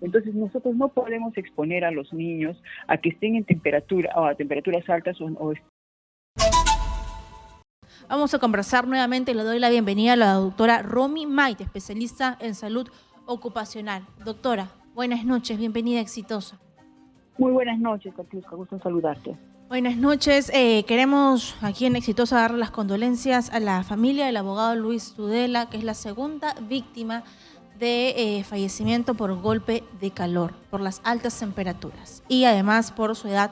Entonces nosotros no podemos exponer a los niños a que estén en temperatura o a temperaturas altas o. Vamos a conversar nuevamente, le doy la bienvenida a la doctora Romy Maite, especialista en salud ocupacional. Doctora, buenas noches, bienvenida a Exitosa. Muy buenas noches, Katiuska, gusto en saludarte. Buenas noches, queremos aquí en Exitosa dar las condolencias a la familia del abogado Luis Tudela, que es la segunda víctima de fallecimiento por golpe de calor, por las altas temperaturas y además por su edad,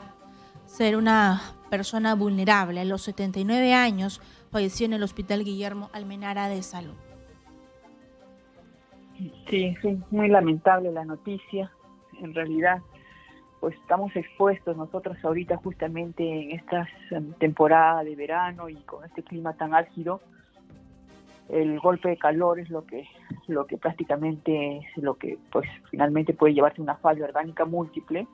ser una persona vulnerable. A los 79 años falleció en el Hospital Guillermo Almenara de Salud. Sí, muy lamentable la noticia. En realidad, pues estamos expuestos nosotros ahorita justamente en esta temporada de verano y con este clima tan álgido. El golpe de calor es lo que prácticamente es lo que pues finalmente puede llevarte a una falla orgánica múltiple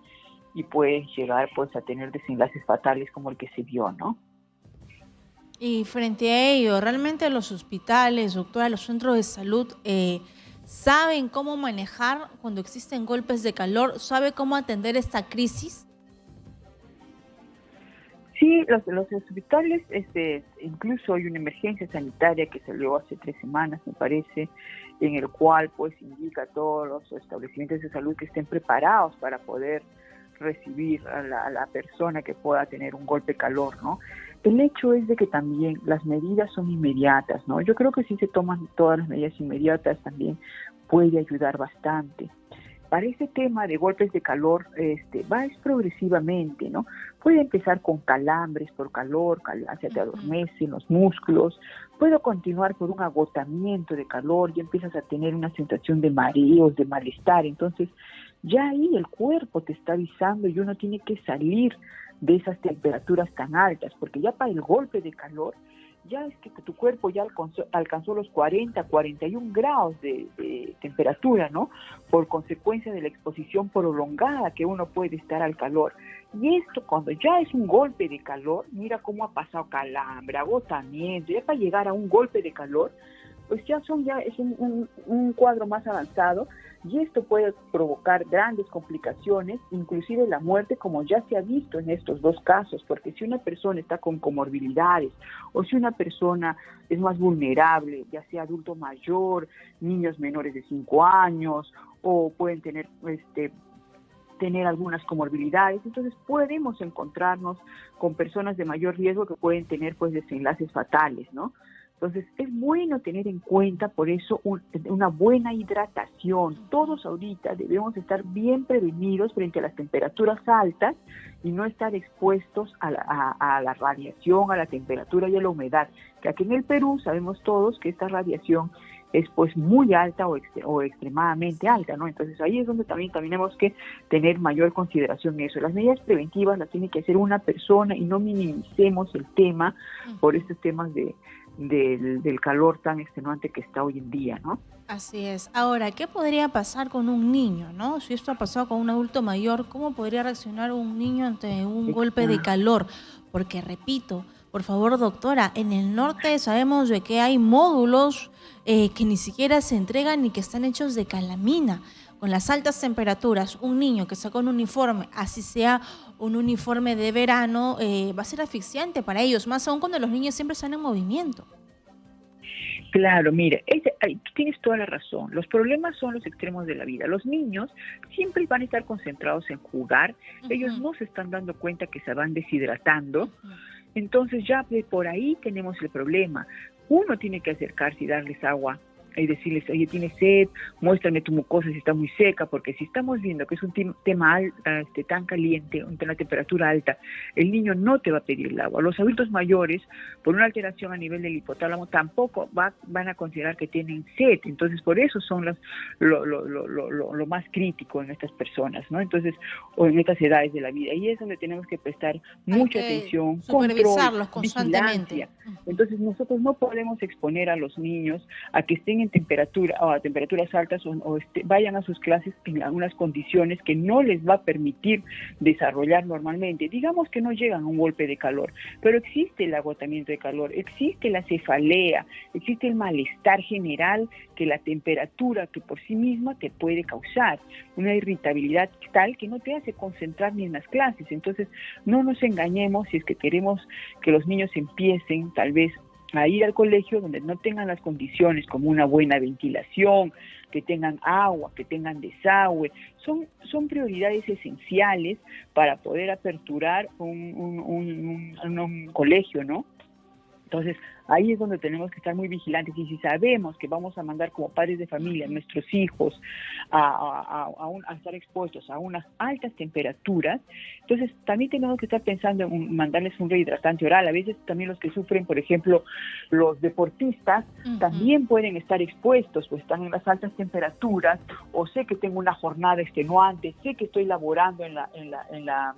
y puede llegar pues a tener desenlaces fatales como el que se vio, ¿no? Y frente a ello, realmente los hospitales, doctora, los centros de salud ¿saben cómo manejar cuando existen golpes de calor? ¿Sabe cómo atender esta crisis? Sí, los hospitales, incluso hay una emergencia sanitaria que salió hace 3 semanas, me parece, en el cual pues indica a todos los establecimientos de salud que estén preparados para poder recibir a la persona que pueda tener un golpe de calor, ¿no? El hecho es de que también las medidas son inmediatas, ¿no? Yo creo que si se toman todas las medidas inmediatas también puede ayudar bastante. Para ese tema de golpes de calor, va progresivamente, ¿no? Puede empezar con calambres por calor, se te adormecen los músculos, puede continuar por un agotamiento de calor, ya empiezas a tener una sensación de mareos, de malestar, entonces ya ahí el cuerpo te está avisando y uno tiene que salir de esas temperaturas tan altas, porque ya para el golpe de calor, ya es que tu cuerpo ya alcanzó los 40, 41 grados de temperatura, ¿no? Por consecuencia de la exposición prolongada que uno puede estar al calor. Y esto cuando ya es un golpe de calor, mira cómo ha pasado calambre, agotamiento, ya para llegar a un golpe de calor, pues es un cuadro más avanzado y esto puede provocar grandes complicaciones, inclusive la muerte, como ya se ha visto en estos 2 casos, porque si una persona está con comorbilidades o si una persona es más vulnerable, ya sea adulto mayor, niños menores de 5 años o pueden tener algunas comorbilidades, entonces podemos encontrarnos con personas de mayor riesgo que pueden tener pues desenlaces fatales, ¿no? Entonces, es bueno tener en cuenta, por eso, una buena hidratación. Todos ahorita debemos estar bien prevenidos frente a las temperaturas altas y no estar expuestos a la radiación, a la temperatura y a la humedad. Que aquí en el Perú sabemos todos que esta radiación es pues muy alta o extremadamente alta, ¿no? Entonces ahí es donde también tenemos que tener mayor consideración en eso. Las medidas preventivas las tiene que hacer una persona y no minimicemos el tema por estos temas del calor tan extenuante que está hoy en día, ¿no? Así es. Ahora, ¿qué podría pasar con un niño, no? Si esto ha pasado con un adulto mayor, ¿cómo podría reaccionar un niño ante un golpe de calor? Porque, repito, por favor, doctora, en el norte sabemos de que hay módulos que ni siquiera se entregan ni que están hechos de calamina. Con las altas temperaturas, un niño que saca un uniforme, así sea un uniforme de verano, va a ser asfixiante para ellos, más aún cuando los niños siempre están en movimiento. Claro, mira, tú tienes toda la razón. Los problemas son los extremos de la vida. Los niños siempre van a estar concentrados en jugar. Ellos no se están dando cuenta que se van deshidratando. Entonces ya por ahí tenemos el problema. Uno tiene que acercarse y darles agua y decirles, oye, tienes sed, muéstrame tu mucosa si está muy seca, porque si estamos viendo que es un tema tan caliente, una temperatura alta, el niño no te va a pedir el agua. Los adultos mayores, por una alteración a nivel del hipotálamo, tampoco van a considerar que tienen sed, entonces por eso son lo más crítico en estas personas, ¿no? Entonces, o en estas edades de la vida, y es donde tenemos que prestar mucha atención, supervisarlos control, constantemente. vigilancia. Entonces nosotros no podemos exponer a los niños a que estén en temperatura o a temperaturas altas o vayan a sus clases en algunas condiciones que no les va a permitir desarrollar normalmente. Digamos que no llegan a un golpe de calor, pero existe el agotamiento de calor, existe la cefalea, existe el malestar general que la temperatura que por sí misma te puede causar, una irritabilidad tal que no te hace concentrar ni en las clases. Entonces, no nos engañemos si es que queremos que los niños empiecen tal vez a ir al colegio donde no tengan las condiciones como una buena ventilación, que tengan agua, que tengan desagüe. Son prioridades esenciales para poder aperturar un colegio, ¿no? Entonces, ahí es donde tenemos que estar muy vigilantes, y si sabemos que vamos a mandar como padres de familia a nuestros hijos a estar expuestos a unas altas temperaturas, entonces también tenemos que estar pensando en mandarles un rehidratante oral. A veces también los que sufren, por ejemplo, los deportistas, también pueden estar expuestos, pues están en las altas temperaturas, o sé que tengo una jornada extenuante, sé que estoy laborando en la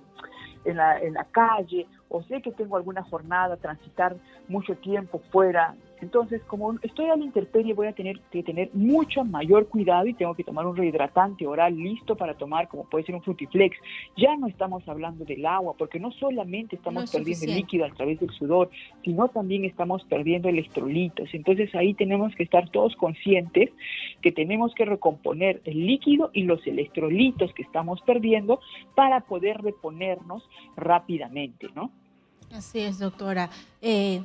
calle, o sé que tengo alguna jornada, transitar mucho tiempo fuera. Entonces, como estoy a la intemperie, voy a tener que tener mucho mayor cuidado y tengo que tomar un rehidratante oral listo para tomar, como puede ser un Frutiflex. Ya no estamos hablando del agua, porque no solamente estamos perdiendo el líquido a través del sudor, sino también estamos perdiendo electrolitos. Entonces, ahí tenemos que estar todos conscientes que tenemos que recomponer el líquido y los electrolitos que estamos perdiendo para poder reponernos rápidamente, ¿no? Así es, doctora.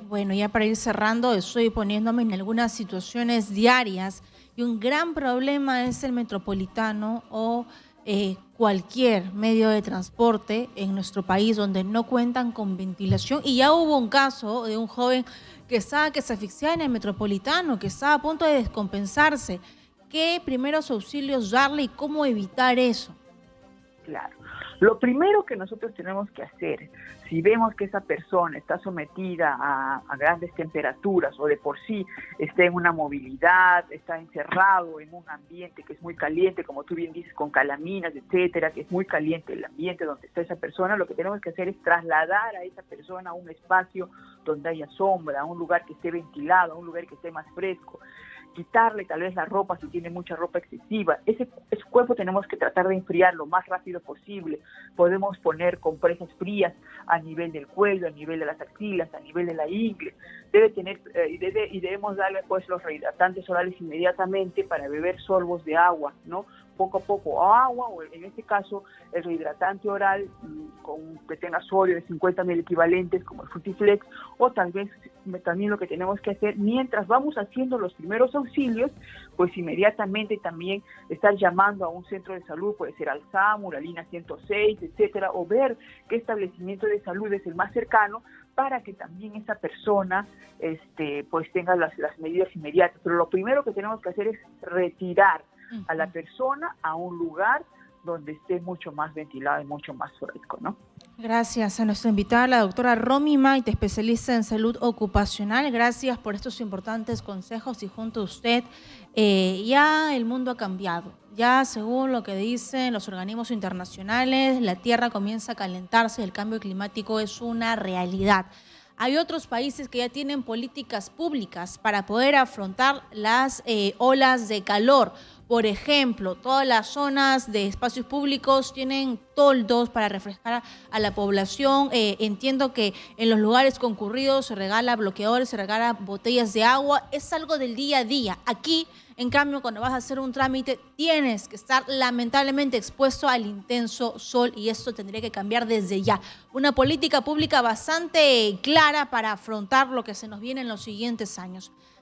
Bueno, ya para ir cerrando, estoy poniéndome en algunas situaciones diarias y un gran problema es el metropolitano o cualquier medio de transporte en nuestro país donde no cuentan con ventilación. Y ya hubo un caso de un joven que se asfixiaba en el metropolitano, que estaba a punto de descompensarse. ¿Qué primeros auxilios darle y cómo evitar eso? Claro. Lo primero que nosotros tenemos que hacer, si vemos que esa persona está sometida a grandes temperaturas o de por sí está en una movilidad, está encerrado en un ambiente que es muy caliente, como tú bien dices, con calaminas, etcétera, que es muy caliente el ambiente donde está esa persona, lo que tenemos que hacer es trasladar a esa persona a un espacio donde haya sombra, a un lugar que esté ventilado, a un lugar que esté más fresco. Quitarle tal vez la ropa si tiene mucha ropa excesiva. Ese cuerpo tenemos que tratar de enfriar lo más rápido posible. Podemos poner compresas frías a nivel del cuello, a nivel de las axilas, a nivel de la ingle. Debemos darle pues los rehidratantes orales inmediatamente para beber sorbos de agua, ¿no? Poco a poco agua, o en este caso el rehidratante oral que tenga sodio de 50 mil equivalentes como el Frutiflex, o tal vez también lo que tenemos que hacer mientras vamos haciendo los primeros auxilios, pues inmediatamente también estar llamando a un centro de salud, puede ser al SAMU, la línea 106, etcétera, o ver qué establecimiento de salud es el más cercano para que también esa persona pues tenga las medidas inmediatas. Pero lo primero que tenemos que hacer es retirar a la persona a un lugar donde esté mucho más ventilado y mucho más fresco, ¿no? Gracias a nuestra invitada, la doctora Romy Maite, especialista en salud ocupacional. Gracias por estos importantes consejos y junto a usted ya el mundo ha cambiado. Ya según lo que dicen los organismos internacionales, la Tierra comienza a calentarse y el cambio climático es una realidad. Hay otros países que ya tienen políticas públicas para poder afrontar las olas de calor. Por ejemplo, todas las zonas de espacios públicos tienen toldos para refrescar a la población. Entiendo que en los lugares concurridos se regala bloqueadores, se regala botellas de agua. Es algo del día a día. Aquí, en cambio, cuando vas a hacer un trámite, tienes que estar lamentablemente expuesto al intenso sol y esto tendría que cambiar desde ya. Una política pública bastante clara para afrontar lo que se nos viene en los siguientes años.